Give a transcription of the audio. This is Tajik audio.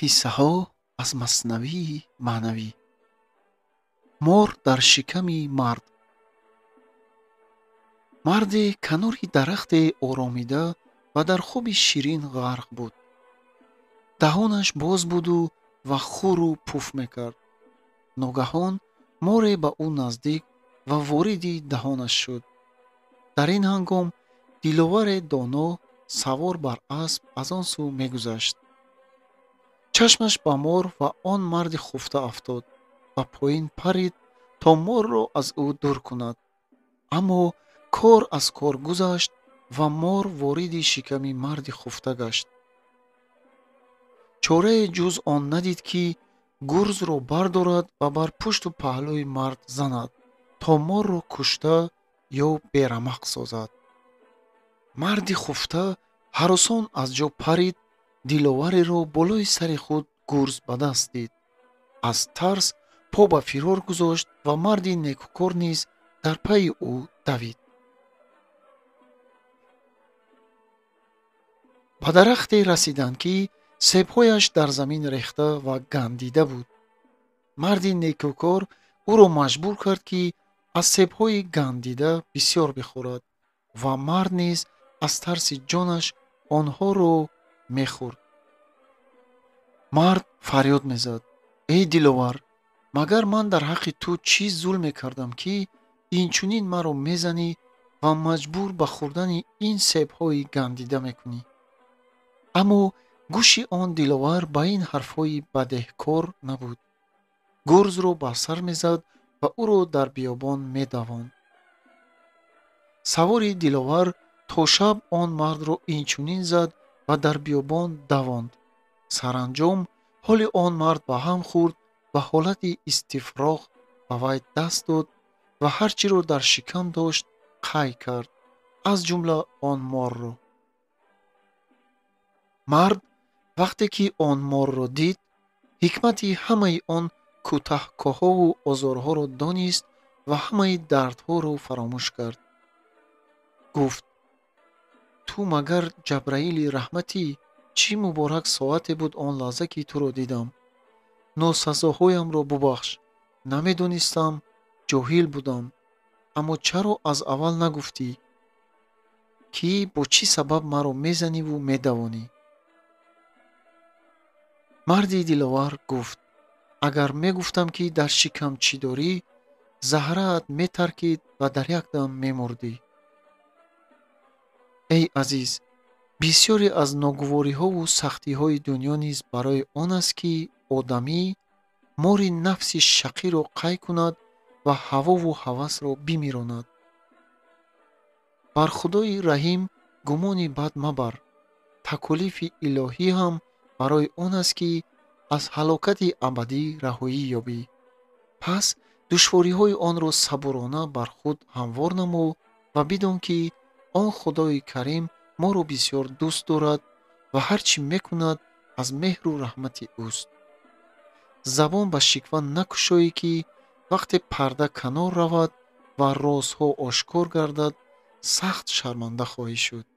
қиссаҳо аз маснавии маънавӣ. мор дар шиками мард. марде канори дарахте оромида ва дар хуби ширин ғарқ буд. даҳонаш боз буду ва хуру пуф мекард. ногаҳон море ба ӯ наздик ва вориди даҳонаш шуд. дар ин ҳангом диловаре доно савор бар асп аз он сӯ мегузашт. чашмаш ба мор ва он марди хуфта афтод ва поин парид, то морро аз ӯ дур кунад. аммо кор аз кор гузашт ва мор вориди шиками марди хуфта гашт. чорае ҷуз он надид, ки гурзро бардорад ва бар пушту паҳлӯи мард занад, то морро кушта ё берамақ созад. марди хуфта ҳаросон аз ҷо парид, диловареро болои сари худ гурз ба даст дид. аз тарс по ба фирор гузошт ва марди некукор низ дар пайи ӯ давид. ба дарахте расиданд, ки себҳояш дар замин рехта ва гандида буд. марди некукор ӯро маҷбур кард, ки аз себҳои гандида бисёр бихӯрад ва мард низ аз тарси ҷонаш онҳоро мехӯрд. мард фарёд мезад: эй диловар, магар ман дар ҳаққи ту чӣ зулме кардам, ки инчунин маро мезанӣ ва маҷбур ба хӯрдани ин себҳои гандида мекунӣ? аммо гӯши он диловар ба ин ҳарфҳои бадеҳкор набуд. гурзро бар сар мезад ва ӯро дар биёбон медавонд. савори диловар то шаб он мардро инчунин зад ва дар биёбон давонд. саранҷом ҳоли он мард ба ҳам хӯрд ва ҳолати истифроғ ба вай даст дод ва ҳар чиро дар шикам дошт қай кард, аз ҷумла он морро. мард вақте ки он морро дид, ҳикмати ҳамаи он кӯтаҳкоҳову озорҳоро донист ва ҳамаи дардҳоро фаромӯш кард. гуфт: ту магар ҷабраили раҳматӣ? чӣ муборак соате буд он лаҳза, ки туро дидам. носазоҳоямро бубахш. намедонистам, ҷоҳил будам. аммо чаро аз аввал нагуфтӣ, ки бо чӣ сабаб маро мезаниву медавонӣ? марди диловар гуфт: агар мегуфтам, ки дар шикам чӣ дорӣ, заҳраат метаркид ва дар як дам мемурдӣ. эй азиз, бисёре аз ногувориҳову сахтиҳои дунё низ барои он аст, ки одамӣ мори нафси шақиро қай кунад ва ҳавову ҳавасро бимиронад. бар худои раҳим гумони бад мабар. таколифи илоҳӣ ҳам барои он аст, ки аз ҳалокати абадӣ раҳоӣ ёбӣ. пас душвориҳои онро сабурона бар худ ҳамвор намо ва бидон, ки он худои карим моро бисёр дӯст дорад ва ҳар чӣ мекунад аз меҳру раҳмати ӯст. забон ба шиква накушоӣ, ки вақте парда канор равад ва розҳо ошкор гардад, сахт шарманда хоҳӣ шуд.